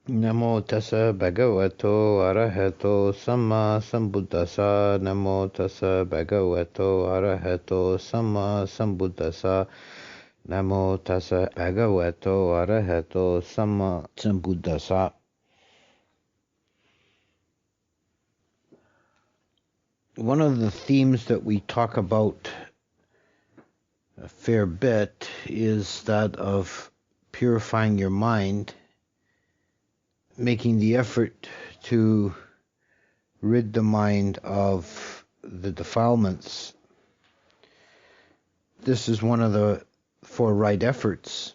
Namo tassa bhagavato arahato samma sambuddhassa. Namo tassa bhagavato arahato samma sambuddhassa. Namo tassa bhagavato arahato samma sambuddhassa. One of the themes that we talk about a fair bit is that of purifying your mind, making the effort to rid the mind of the defilements. This is one of the four right efforts,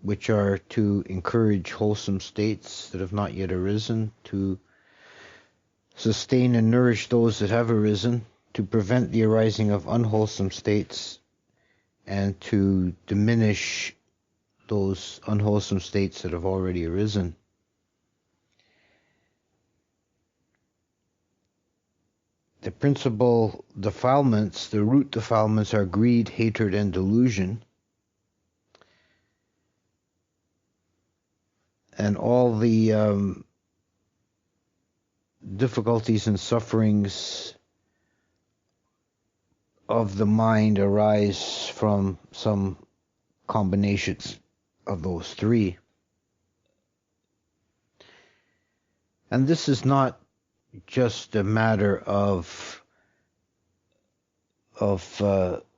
which are to encourage wholesome states that have not yet arisen, to sustain and nourish those that have arisen, to prevent the arising of unwholesome states, and to diminish those unwholesome states that have already arisen. The principal defilements, the root defilements, are greed, hatred, and delusion. And all the difficulties and sufferings of the mind arise from some combinations of those three. And this is not just a matter of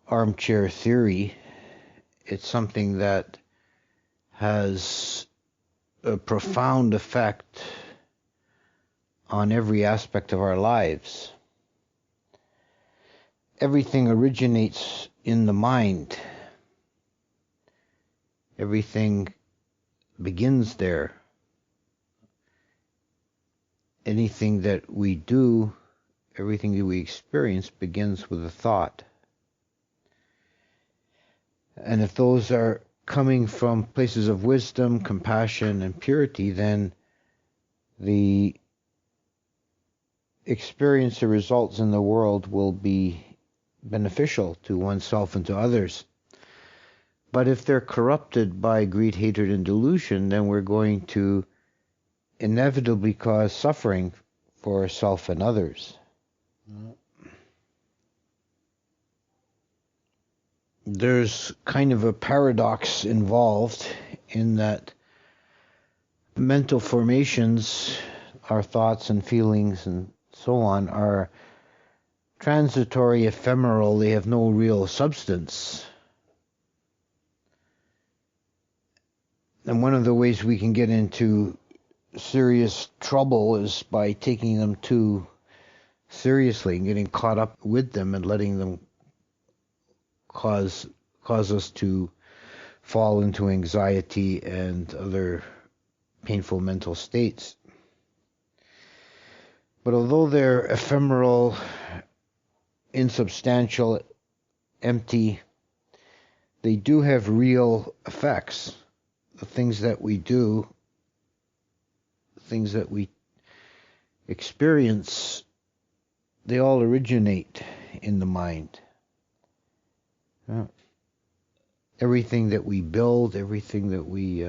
armchair theory. It's something that has a profound effect on every aspect of our lives. Everything originates in the mind. Everything begins there. Anything that we do, everything that we experience begins with a thought. And if those are coming from places of wisdom, compassion, and purity, then the experience or results in the world will be beneficial to oneself and to others. But if they're corrupted by greed, hatred, and delusion, then we're going to inevitably cause suffering for self and others. There's kind of a paradox involved in that mental formations, our thoughts and feelings and so on, are transitory, ephemeral. They have no real substance. And one of the ways we can get into serious trouble is by taking them too seriously and getting caught up with them and letting them cause us to fall into anxiety and other painful mental states. But although they're ephemeral, insubstantial, empty, they do have real effects. The things that we do, things that we experience, they all originate in the mind. Everything that we build, everything that we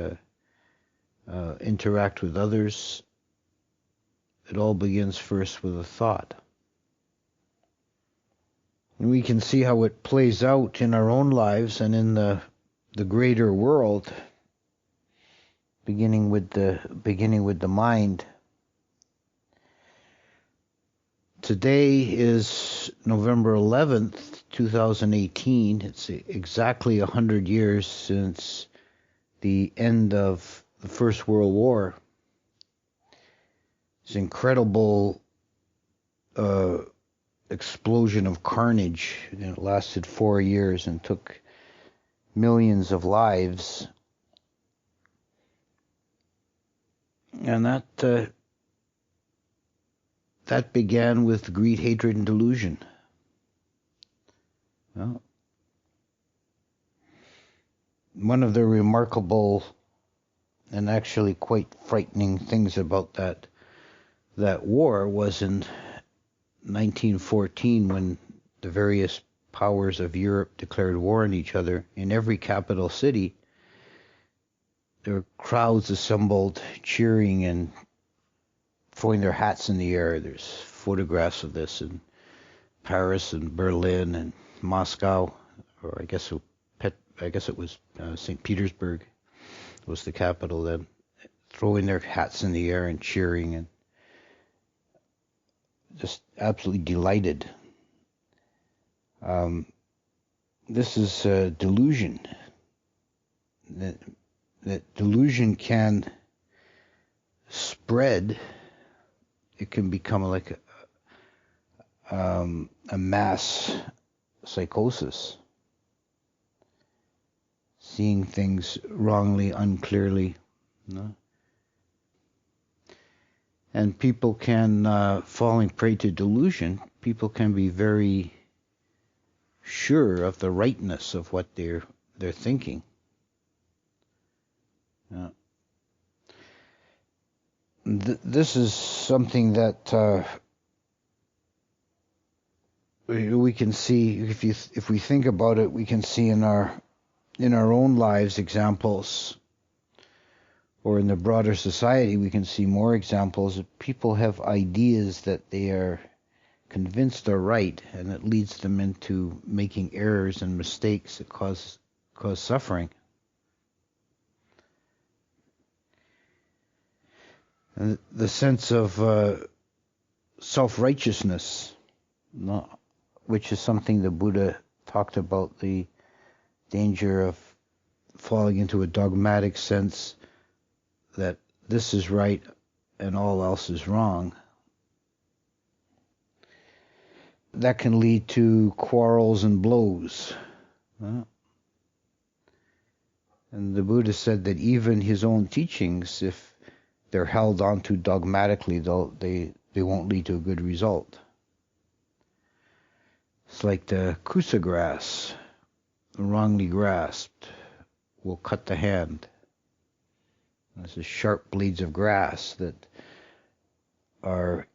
interact with others, it all begins first with a thought. And we can see how it plays out in our own lives and in the greater world, beginning with the mind. Today is November 11th, 2018. It's exactly 100 years since the end of the First World War. This incredible explosion of carnage. It lasted 4 years and took millions of lives. And that began with greed, hatred, and delusion. Well, one of the remarkable and actually quite frightening things about that war was in 1914, when the various powers of Europe declared war on each other. In every capital city, there were crowds assembled cheering and throwing their hats in the air. There's photographs of this in Paris and Berlin and Moscow, or I guess it was St. Petersburg was the capital then, throwing their hats in the air and cheering and just absolutely delighted. This is delusion. That delusion can spread. It can become like a mass psychosis, seeing things wrongly, unclearly. No? And people can, falling prey to delusion, people can be very sure of the rightness of what they're thinking. This is something that we can see if we think about it. We can see in our own lives examples, or in the broader society, we can see more examples of people have ideas that they are convinced are right, and it leads them into making errors and mistakes that cause suffering. And the sense of self-righteousness, which is something the Buddha talked about, the danger of falling into a dogmatic sense that this is right and all else is wrong. That can lead to quarrels and blows. And the Buddha said that even his own teachings, if they're held onto dogmatically, they won't lead to a good result. It's like the kusa grass, wrongly grasped, will cut the hand. There's the sharp blades of grass that are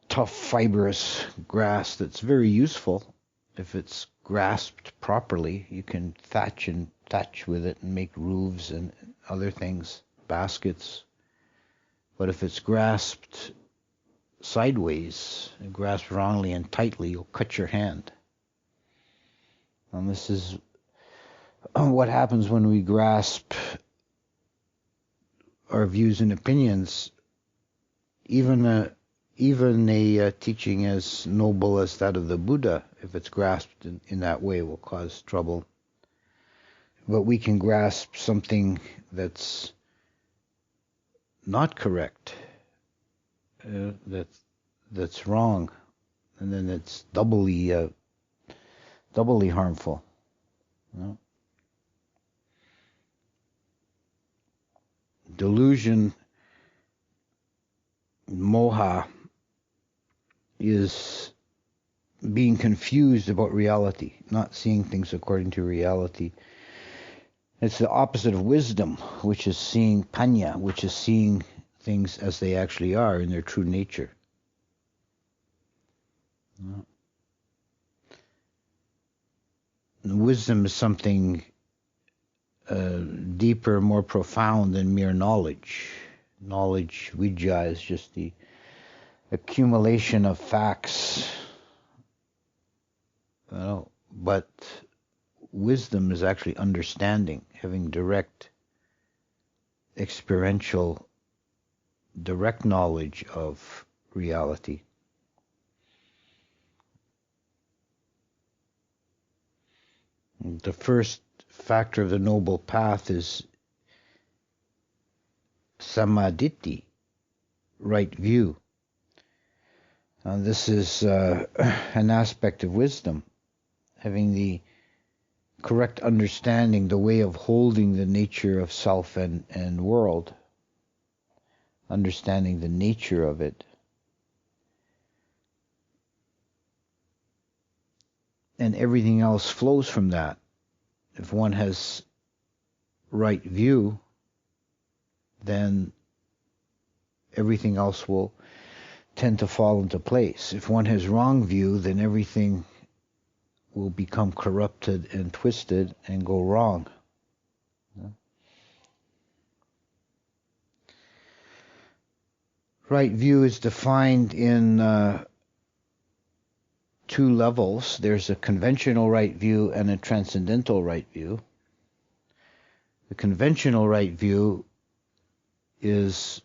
tough, fibrous grass that's very useful. If it's grasped properly, you can thatch with it and make roofs and other things, baskets. But if it's grasped sideways, grasped wrongly and tightly, you'll cut your hand. And this is what happens when we grasp our views and opinions. Even a teaching as noble as that of the Buddha, if it's grasped in that way, will cause trouble. But we can grasp something that's not correct, that's wrong, and then it's doubly harmful. Delusion, moha, is being confused about reality, not seeing things according to reality. It's the opposite of wisdom, which is seeing panya, which is seeing things as they actually are in their true nature. Wisdom is something deeper, more profound than mere knowledge. Knowledge, vidya, is just the accumulation of facts. But wisdom is actually understanding, having direct experiential, direct knowledge of reality. The first factor of the Noble Path is samaditi, right view. This is an aspect of wisdom, having the correct understanding, the way of holding the nature of self and world, understanding the nature of it. And everything else flows from that. If one has right view, then everything else will tend to fall into place. If one has wrong view, then everything will become corrupted and twisted and go wrong. Right view is defined in two levels. There's a conventional right view and a transcendental right view. The conventional right view is,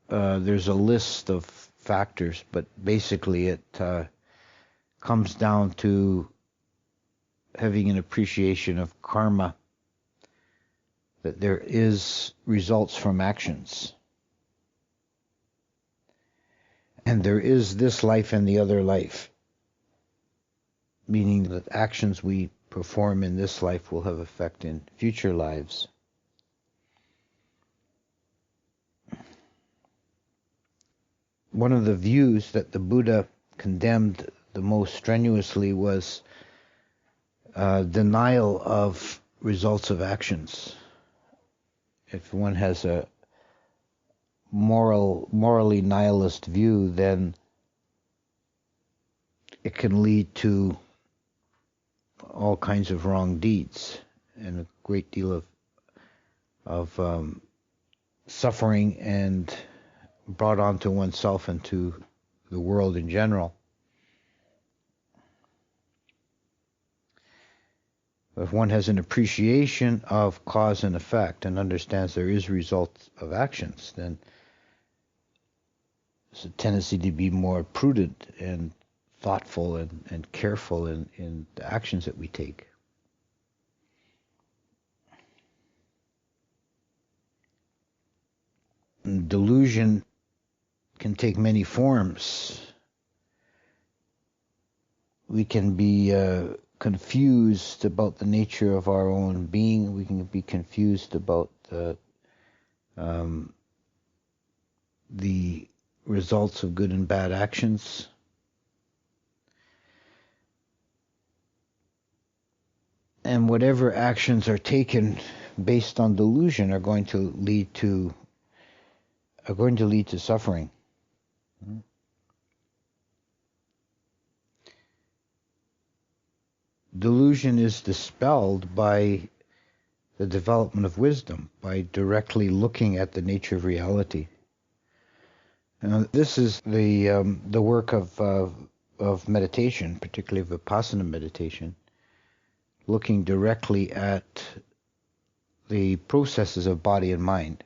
there's a list of factors, but basically it comes down to having an appreciation of karma, that there is results from actions. And there is this life and the other life, meaning that actions we perform in this life will have effect in future lives. One of the views that the Buddha condemned the most strenuously was denial of results of actions. If one has a morally nihilist view, then it can lead to all kinds of wrong deeds and a great deal of suffering and brought onto oneself and to the world in general. If one has an appreciation of cause and effect and understands there is results of actions, then there's a tendency to be more prudent and thoughtful and careful in the actions that we take. And delusion can take many forms. We can be confused about the nature of our own being. We can be confused about the results of good and bad actions. And whatever actions are taken based on delusion are going to lead to suffering. Delusion is dispelled by the development of wisdom, by directly looking at the nature of reality. This is the work of meditation, particularly Vipassana meditation, looking directly at the processes of body and mind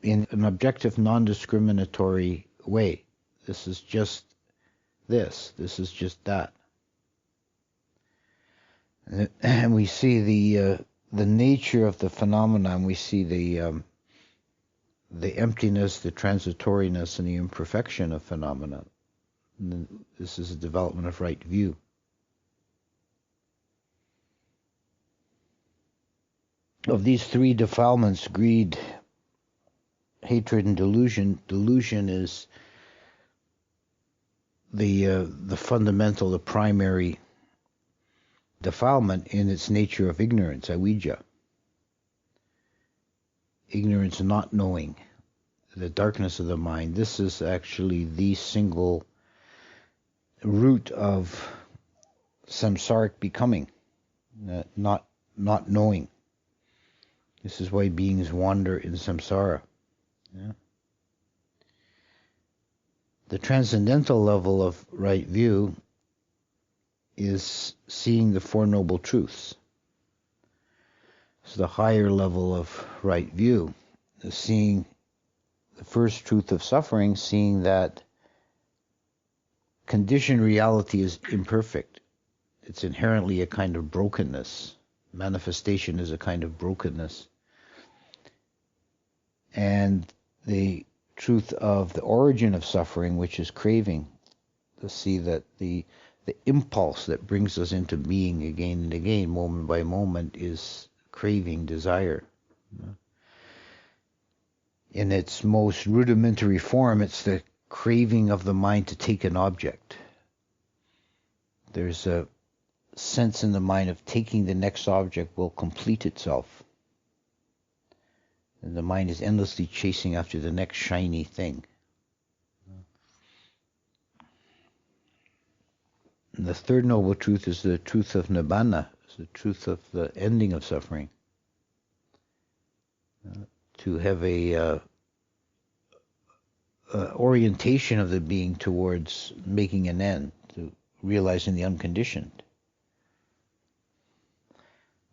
in an objective, non-discriminatory way. This is just this. This is just that. And we see the nature of the phenomenon. We see the emptiness, the transitoriness, and the imperfection of phenomena. And this is a development of right view. Of these three defilements, greed, hatred, and delusion, delusion is the fundamental, the primary defilement in its nature of ignorance, avijja. Ignorance, not knowing, the darkness of the mind. This is actually the single root of samsaric becoming, not knowing. This is why beings wander in samsara. Yeah. The transcendental level of right view is seeing the Four Noble Truths. So the higher level of right view is seeing the first truth of suffering, seeing that conditioned reality is imperfect. It's inherently a kind of brokenness. Manifestation is a kind of brokenness. And the truth of the origin of suffering, which is craving, to see that the impulse that brings us into being again and again, moment by moment, is craving, desire. In its most rudimentary form, it's the craving of the mind to take an object. There's a sense in the mind of taking the next object will complete itself. And the mind is endlessly chasing after the next shiny thing. And the third noble truth is the truth of nibbana, is the truth of the ending of suffering. To have a orientation of the being towards making an end, to realizing the unconditioned.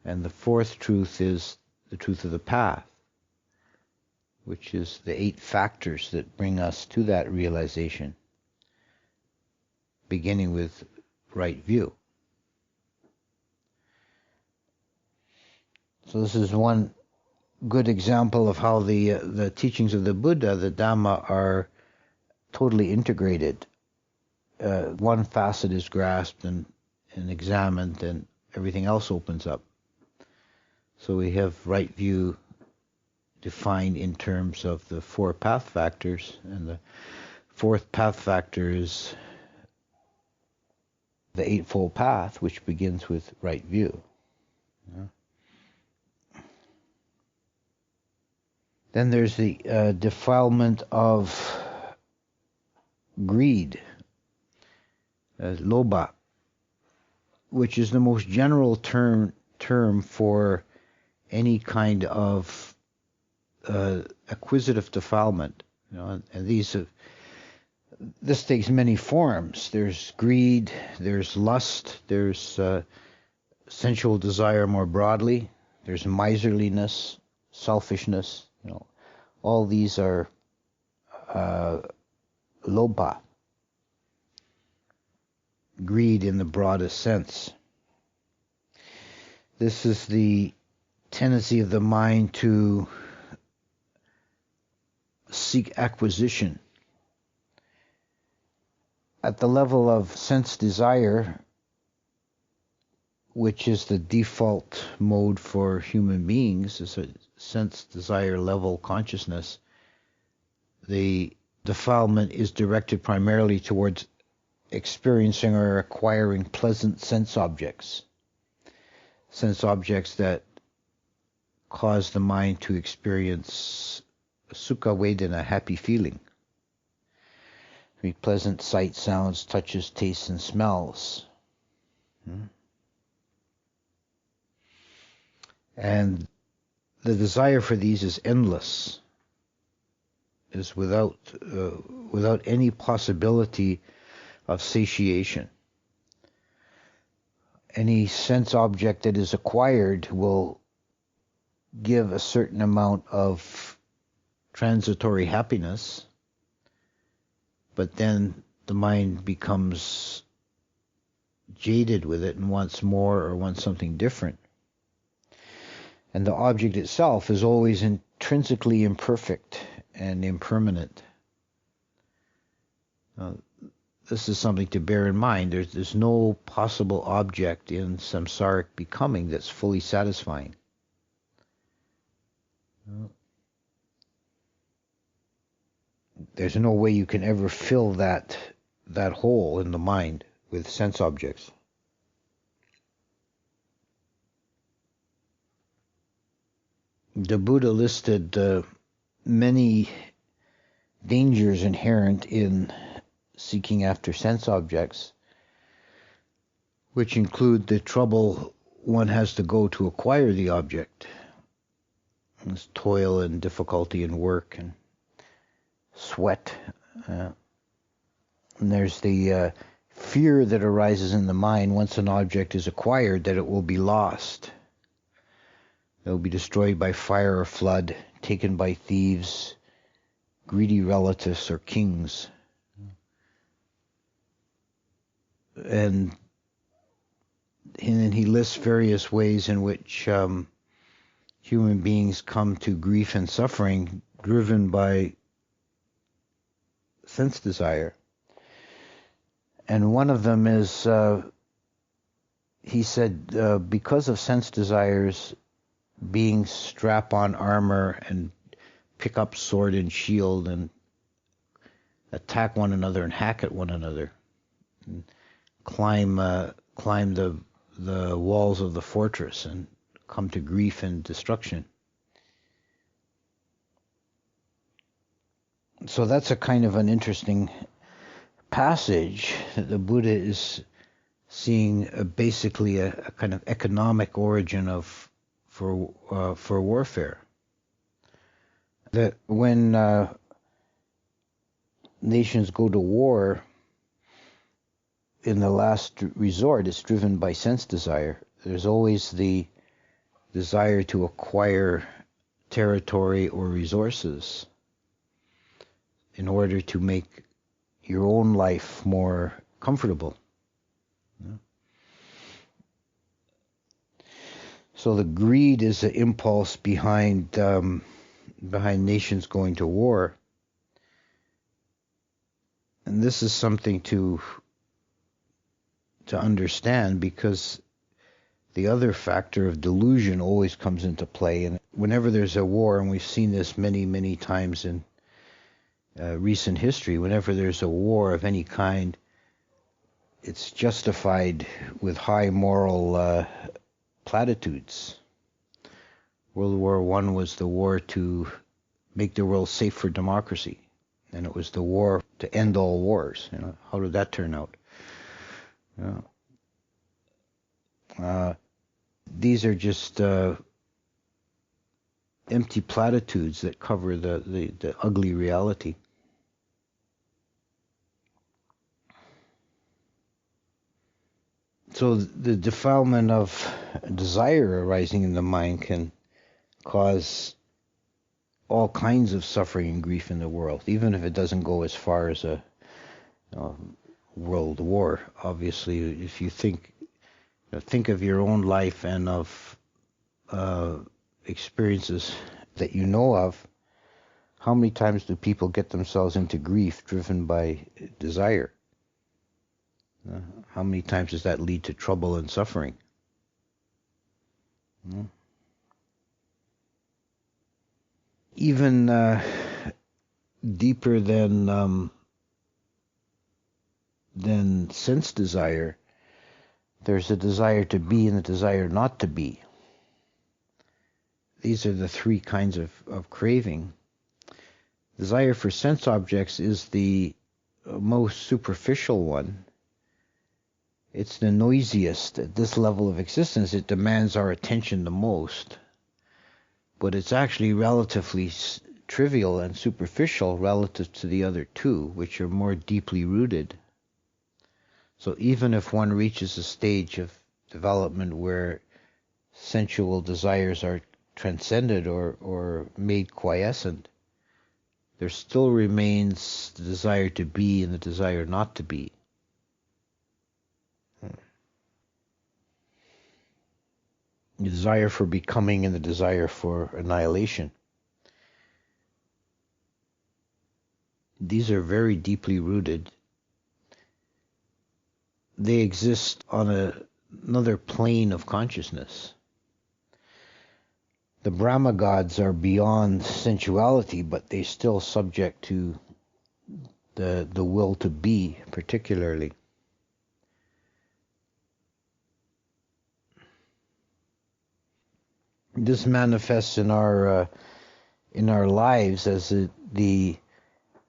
And the fourth truth is the truth of the path, which is the 8 factors that bring us to that realization, beginning with right view. So this is one good example of how the teachings of the Buddha, the Dhamma, are totally integrated. One facet is grasped and examined, and everything else opens up. So we have right view defined in terms of the 4 path factors, and the 4th path factor is the Eightfold Path, which begins with right view. Yeah. Then there's the defilement of greed, lobha, which is the most general term for any kind of acquisitive defilement. And this takes many forms. There's greed, there's lust, there's sensual desire more broadly, there's miserliness, selfishness. All these are lobha, greed in the broadest sense. This is the tendency of the mind to seek acquisition. At the level of sense desire, which is the default mode for human beings, is a sense desire level consciousness, the defilement is directed primarily towards experiencing or acquiring pleasant sense objects that cause the mind to experience sukha vedana, happy feeling. Pleasant sights, sounds, touches, tastes, and smells. And the desire for these is endless, is without any possibility of satiation. Any sense object that is acquired will give a certain amount of transitory happiness, but then the mind becomes jaded with it and wants more or wants something different. And the object itself is always intrinsically imperfect and impermanent. This is something to bear in mind. There's no possible object in samsaric becoming that's fully satisfying. There's no way you can ever fill that hole in the mind with sense objects. The Buddha listed many dangers inherent in seeking after sense objects, which include the trouble one has to go to acquire the object. There's toil and difficulty in work and sweat. And there's the fear that arises in the mind once an object is acquired that it will be lost. It will be destroyed by fire or flood, taken by thieves, greedy relatives, or kings. And then he lists various ways in which human beings come to grief and suffering driven by sense desire. And one of them is, he said, because of sense desires, beings strap on armor and pick up sword and shield and attack one another and hack at one another, and climb the walls of the fortress and come to grief and destruction. So that's a kind of an interesting passage that the Buddha is seeing basically a kind of economic origin for warfare. That when nations go to war, in the last resort, it's driven by sense desire. There's always the desire to acquire territory or resources in order to make your own life more comfortable. So the greed is the impulse behind nations going to war. And this is something to understand, because the other factor of delusion always comes into play. And whenever there's a war, and we've seen this many, many times in recent history, whenever there's a war of any kind, it's justified with high moral platitudes. World War I was the war to make the world safe for democracy, and it was the war to end all wars. How did that turn out? These are just empty platitudes that cover the ugly reality. So the defilement of desire arising in the mind can cause all kinds of suffering and grief in the world, even if it doesn't go as far as a world war. Obviously, if you think of your own life and of experiences that you know of, how many times do people get themselves into grief driven by desire? How many times does that lead to trouble and suffering? Even deeper than sense desire, there's a desire to be and a desire not to be. These are the three kinds of craving. Desire for sense objects is the most superficial one. It's the noisiest. At this level of existence, it demands our attention the most. But it's actually relatively trivial and superficial relative to the other two, which are more deeply rooted. So even if one reaches a stage of development where sensual desires are transcended or made quiescent, there still remains the desire to be and the desire not to be. The desire for becoming and the desire for annihilation. These are very deeply rooted. They exist on another plane of consciousness. The Brahma gods are beyond sensuality, but they still subject to the will to be, particularly. This manifests in our lives as the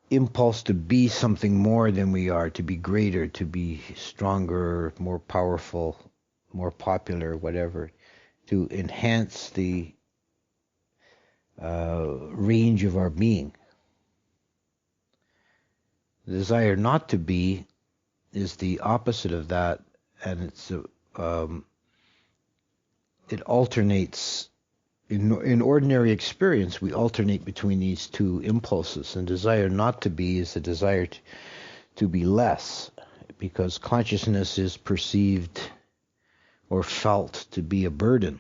impulse to be something more than we are, to be greater, to be stronger, more powerful, more popular, whatever, to enhance the range of our being. The desire not to be is the opposite of that, and it alternates. In ordinary experience, we alternate between these two impulses, and desire not to be is the desire to be less, because consciousness is perceived or felt to be a burden,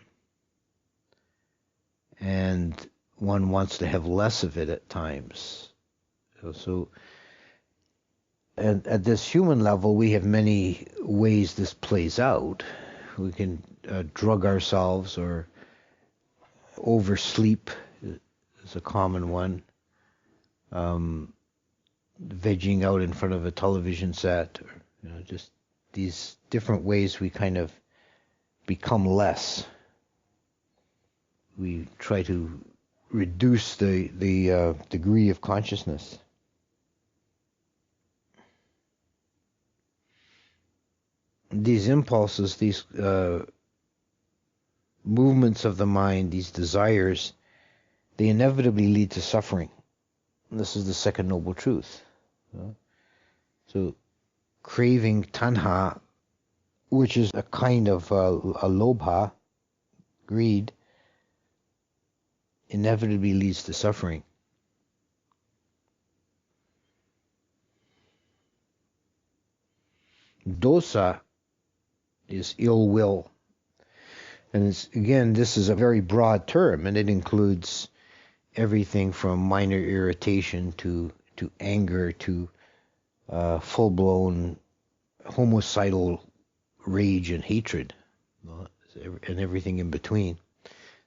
and one wants to have less of it at times. And at this human level, we have many ways this plays out. We can drug ourselves, or oversleep is a common one. Vegging out in front of a television set, or just these different ways we kind of become less. We try to reduce the degree of consciousness. These impulses, these movements of the mind, these desires, they inevitably lead to suffering. And this is the second noble truth. So craving tanha, which is a kind of a lobha, greed, inevitably leads to suffering. Dosa is ill will. And again, this is a very broad term, and it includes everything from minor irritation to anger to full-blown homicidal rage and hatred, and everything in between.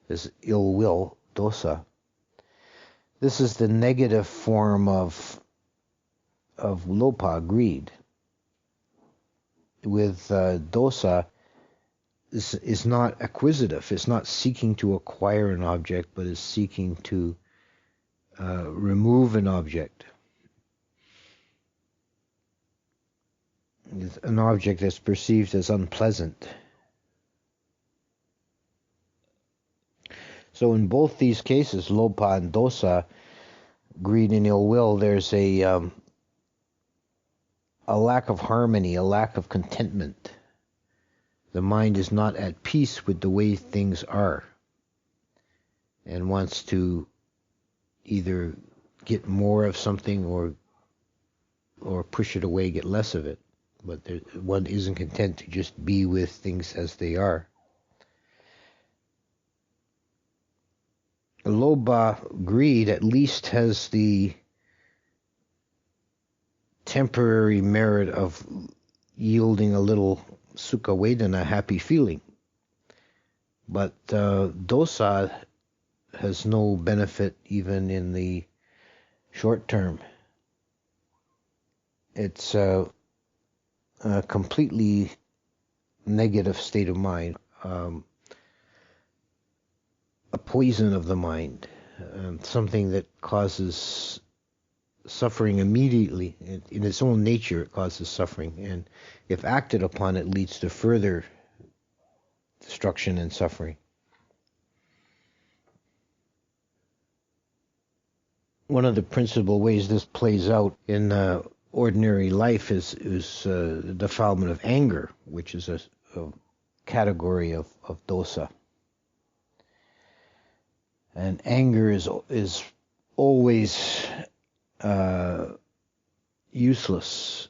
This ill will, dosa. This is the negative form of lopa, greed. With dosa, this is not acquisitive. It's not seeking to acquire an object, but is seeking to remove an object. It's an object that's perceived as unpleasant. So in both these cases, lopa and dosa, greed and ill will, there's a lack of harmony, a lack of contentment. The mind is not at peace with the way things are and wants to either get more of something or push it away, get less of it. But one isn't content to just be with things as they are. Lobha, greed, at least has the temporary merit of yielding a little sukha vedana, happy feeling. But dosa has no benefit even in the short term. It's a completely negative state of mind, a poison of the mind, something that causes suffering immediately. In its own nature, it causes suffering, and if acted upon, it leads to further destruction and suffering. One of the principal ways this plays out in ordinary life is the defilement of anger, which is a category of dosa. And anger is always useless,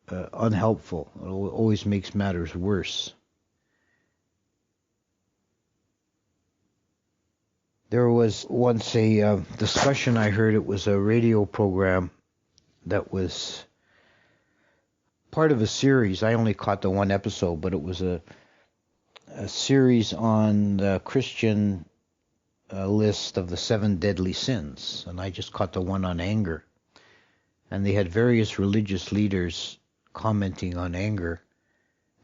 unhelpful. It always makes matters worse. There was once a discussion I heard. It was a radio program that was part of a series. I only caught the one episode, but it was a series on the Christian list of the 7 deadly sins, and I just caught the one on anger. And they had various religious leaders commenting on anger,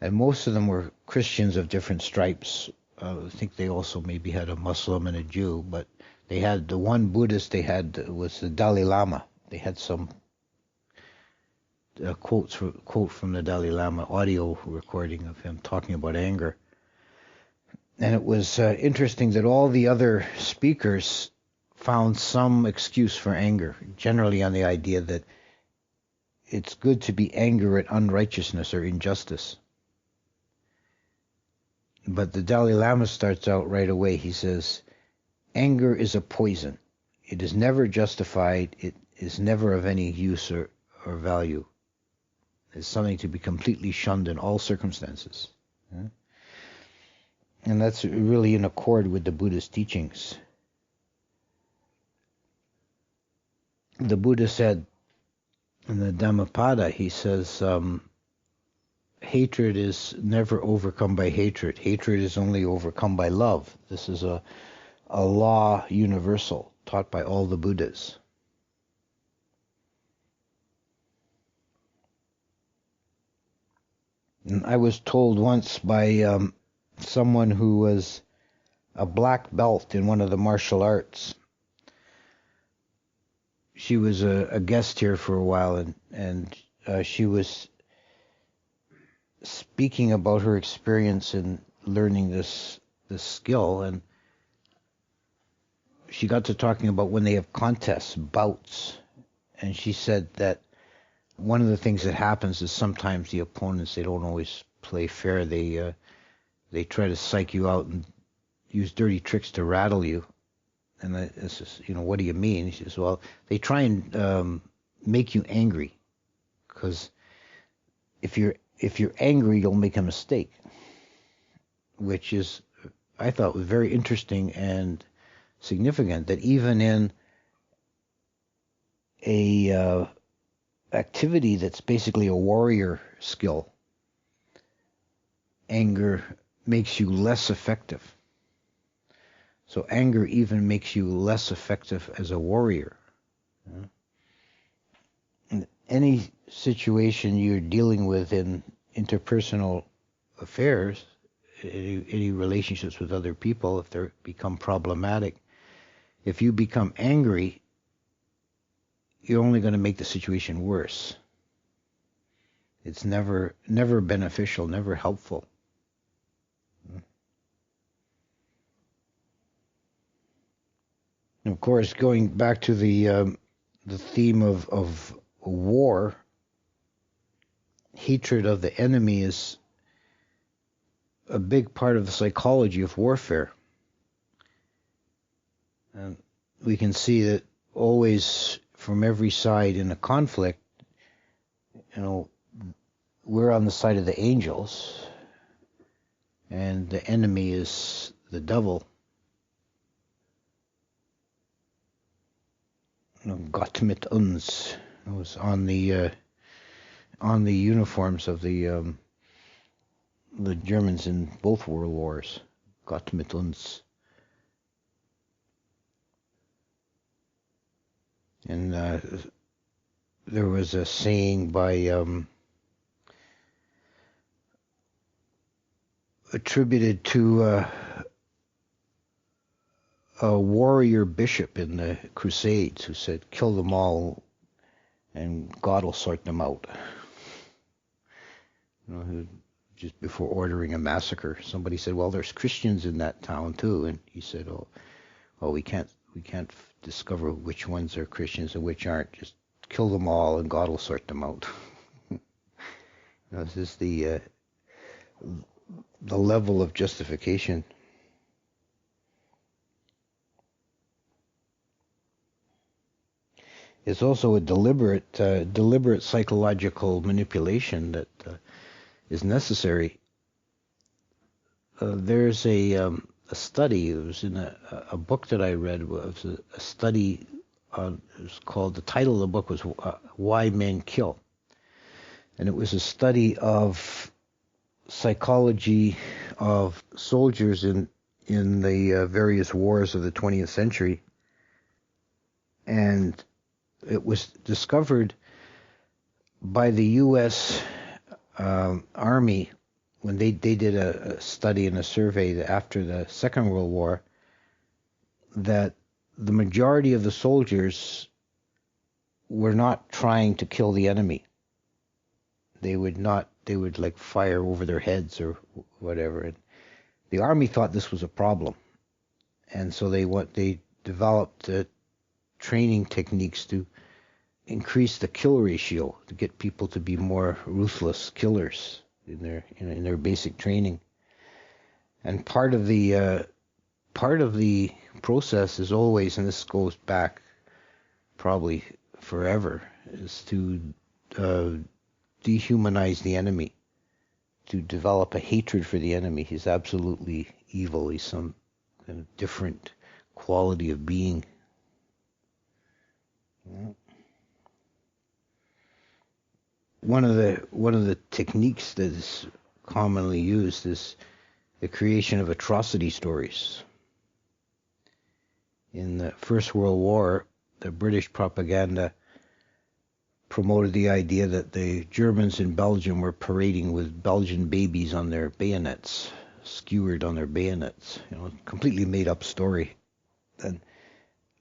and most of them were Christians of different stripes. I think they also maybe had a Muslim and a Jew, but they had the one Buddhist they had was the Dalai Lama. They had some quote from the Dalai Lama, audio recording of him talking about anger. And it was interesting that all the other speakers found some excuse for anger, generally on the idea that it's good to be angry at unrighteousness or injustice. But the Dalai Lama starts out right away. He says, anger is a poison. It is never justified. It is never of any use or value. It's something to be completely shunned in all circumstances. Yeah? And that's really in accord with the Buddha's teachings. The Buddha said in the Dhammapada, he says, hatred is never overcome by hatred. Hatred is only overcome by love. This is a law universal taught by all the Buddhas. And I was told once by someone who was a black belt in one of the martial arts. She was a guest here for a while, and she was speaking about her experience in learning this skill, and she got to talking about when they have contests, bouts, and she said that one of the things that happens is sometimes the opponents, they don't always play fair. They try to psych you out and use dirty tricks to rattle you. And I says, what do you mean? He says, well, they try and make you angry, because if you're angry, you'll make a mistake, which is, I thought, was very interesting and significant. That even in a activity that's basically a warrior skill, anger makes you less effective. So anger even makes you less effective as a warrior. In any situation you're dealing with in interpersonal affairs, any relationships with other people, if they become problematic, if you become angry, you're only going to make the situation worse. It's never beneficial, never helpful. And of course, going back to the theme of war, hatred of the enemy is a big part of the psychology of warfare. And we can see that always from every side in a conflict, we're on the side of the angels, and the enemy is the devil. Gott mit uns. It was on the uniforms of the Germans in both world wars. Gott mit uns. And there was a saying by attributed to a warrior bishop in the Crusades who said, "Kill them all, and God will sort them out." Just before ordering a massacre, somebody said, "Well, there's Christians in that town too," and he said, "Oh, we can't discover which ones are Christians and which aren't. Just kill them all, and God will sort them out." This is the level of justification. It's also a deliberate psychological manipulation that is necessary. There's a study. It was in a book that I read. It was a study. It was called. The title of the book was "Why Men Kill," and it was a study of psychology of soldiers in the various wars of the 20th century, and it was discovered by the U.S. Army when they did a study and a survey after the Second World War, that the majority of the soldiers were not trying to kill the enemy. They would like fire over their heads or whatever. And the Army thought this was a problem, and so they developed training techniques to increase the kill ratio, to get people to be more ruthless killers in their basic training. And part of the process is always, and this goes back probably forever, is to dehumanize the enemy, to develop a hatred for the enemy. He's absolutely evil. He's some kind of different quality of being. Yeah. One of the techniques that is commonly used is the creation of atrocity stories. In the First World War, the British propaganda promoted the idea that the Germans in Belgium were parading with Belgian babies on their bayonets, skewered on their bayonets. Completely made up story. And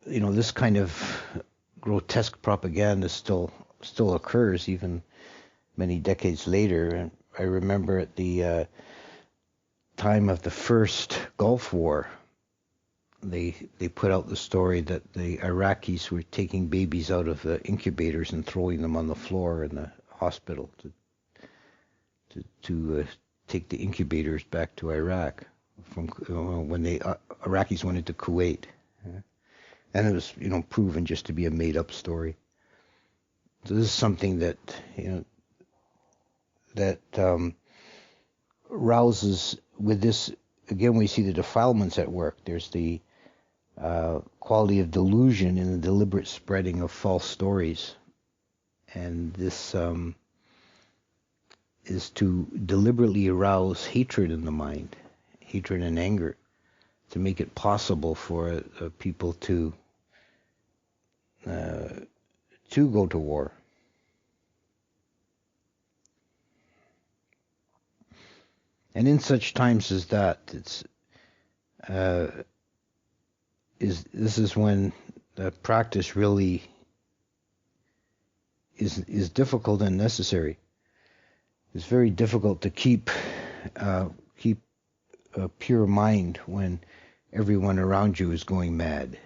this kind of grotesque propaganda still occurs even many decades later. And I remember at the time of the first Gulf War, they put out the story that the Iraqis were taking babies out of the incubators and throwing them on the floor in the hospital to take the incubators back to Iraq from when the Iraqis went into Kuwait. And it was, proven just to be a made-up story. So this is something that, rouses with this. Again, we see the defilements at work. There's the quality of delusion in the deliberate spreading of false stories. And this is to deliberately arouse hatred in the mind, hatred and anger, to make it possible for people to go to war. And in such times as that, this is when the practice really is difficult and necessary. It's very difficult to keep a pure mind when everyone around you is going mad.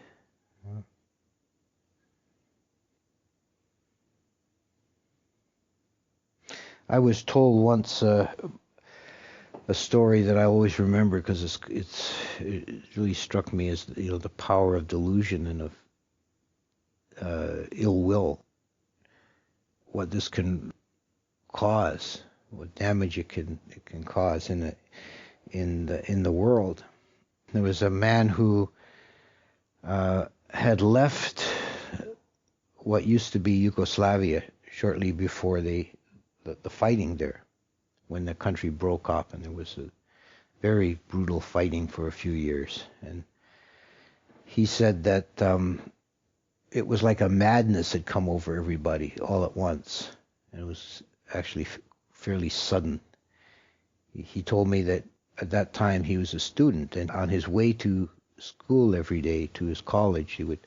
I was told once a story that I always remember because it really struck me as the power of delusion and of ill will. What this can cause, what damage it can cause in the world. There was a man who had left what used to be Yugoslavia shortly before the fighting there, when the country broke up, and there was a very brutal fighting for a few years. And he said that it was like a madness had come over everybody all at once, and it was actually fairly sudden. He told me that at that time he was a student, and on his way to school every day, to his college, he would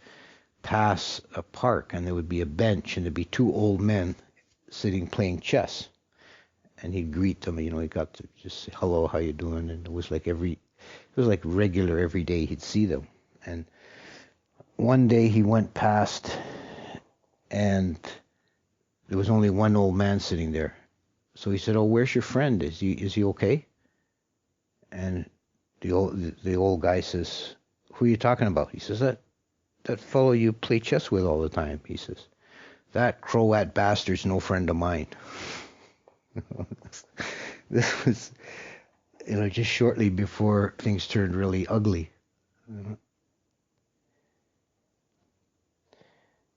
pass a park, and there would be a bench, and there'd be two old men sitting playing chess. And he'd greet them, he got to just say, hello, how you doing? And it was like regular every day he'd see them. And one day he went past, and there was only one old man sitting there. So he said, oh, where's your friend? Is he okay? And the old guy says, who are you talking about? He says, that fellow you play chess with all the time. He says, that Croat bastard's no friend of mine. This was, just shortly before things turned really ugly.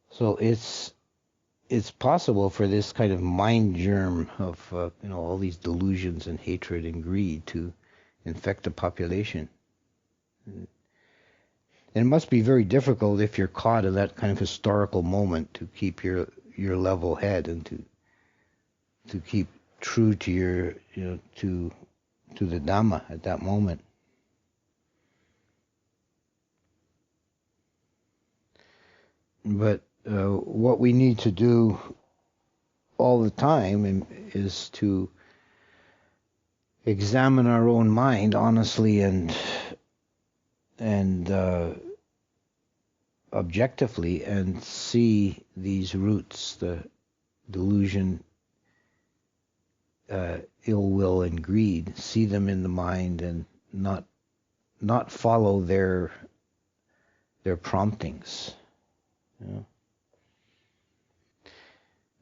So it's possible for this kind of mind germ of all these delusions and hatred and greed to infect the population. And it must be very difficult if you're caught in that kind of historical moment to keep your level head and to keep true to your to the Dhamma at that moment. But what we need to do all the time is to examine our own mind honestly and objectively, and see these roots, the delusion, ill will, and greed, see them in the mind, and not follow their promptings.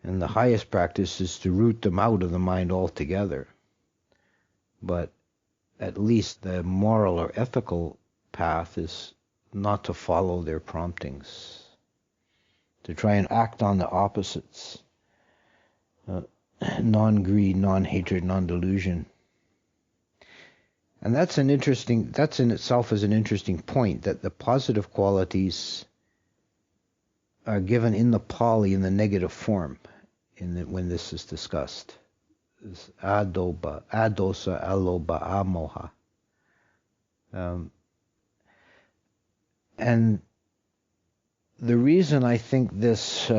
And the highest practice is to root them out of the mind altogether. But at least the moral or ethical path is not to follow their promptings, to try and act on the opposites. Non-greed, non-hatred, non-delusion. And that's in itself is an interesting point, that the positive qualities are given in the Pali in the negative form when this is discussed. This adosa, aloba, amoha. And the reason I think this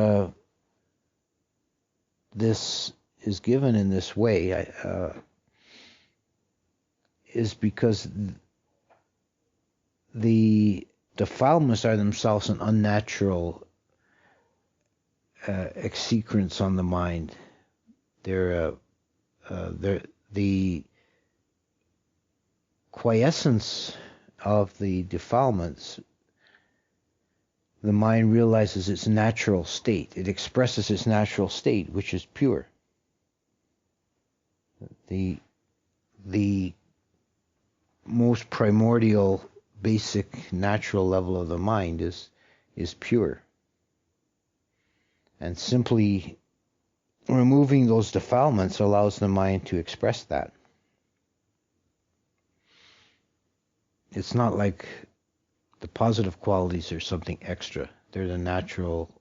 is given in this way is because the defilements are themselves an unnatural execrance on the mind. They're the quiescence of the defilements. The mind realizes its natural state. It expresses its natural state, which is pure. The most primordial, basic, natural level of the mind is pure. And simply removing those defilements allows the mind to express that. It's not like the positive qualities are something extra. They're the natural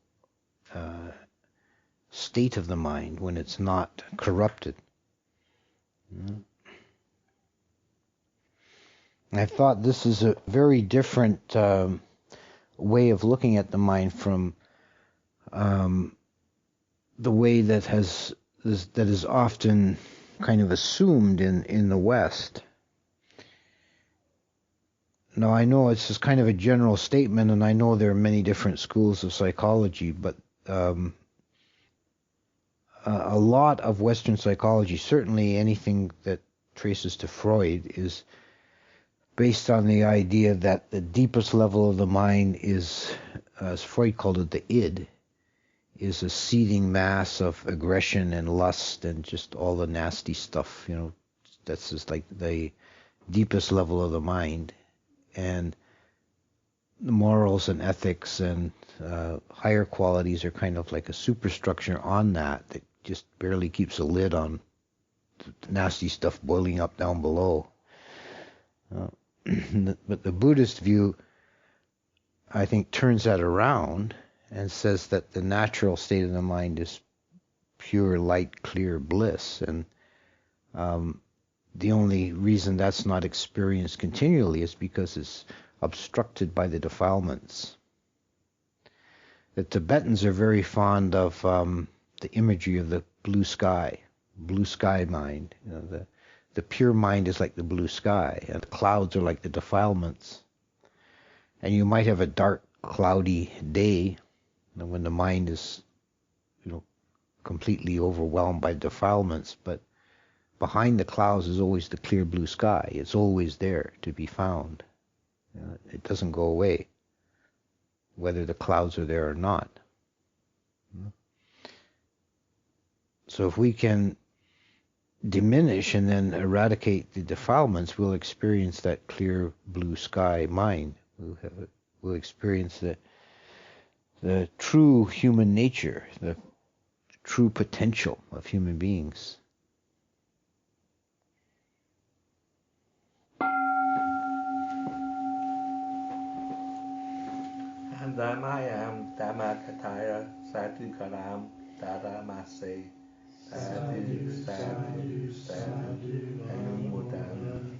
state of the mind when it's not corrupted. I thought this is a very different way of looking at the mind from the way that is often kind of assumed in the West. Now, I know it's just kind of a general statement, and I know there are many different schools of psychology, but a lot of Western psychology, certainly anything that traces to Freud, is based on the idea that the deepest level of the mind is, as Freud called it, the id, is a seething mass of aggression and lust and just all the nasty stuff, that's just like the deepest level of the mind. And the morals and ethics and higher qualities are kind of like a superstructure on that just barely keeps a lid on the nasty stuff boiling up down below. But the Buddhist view, I think, turns that around and says that the natural state of the mind is pure, light, clear bliss. And the only reason that's not experienced continually is because it's obstructed by the defilements. The Tibetans are very fond of the imagery of the blue sky mind. The pure mind is like the blue sky, and the clouds are like the defilements. And you might have a dark, cloudy day when the mind is, completely overwhelmed by defilements, but behind the clouds is always the clear blue sky. It's always there to be found. It doesn't go away, whether the clouds are there or not. So if we can diminish and then eradicate the defilements, we'll experience that clear blue sky mind. We'll experience the true human nature, the true potential of human beings. Damayam Damakataya Sadhu Kalam Dadamase Sadhu Sadhu Sadhu Anumodam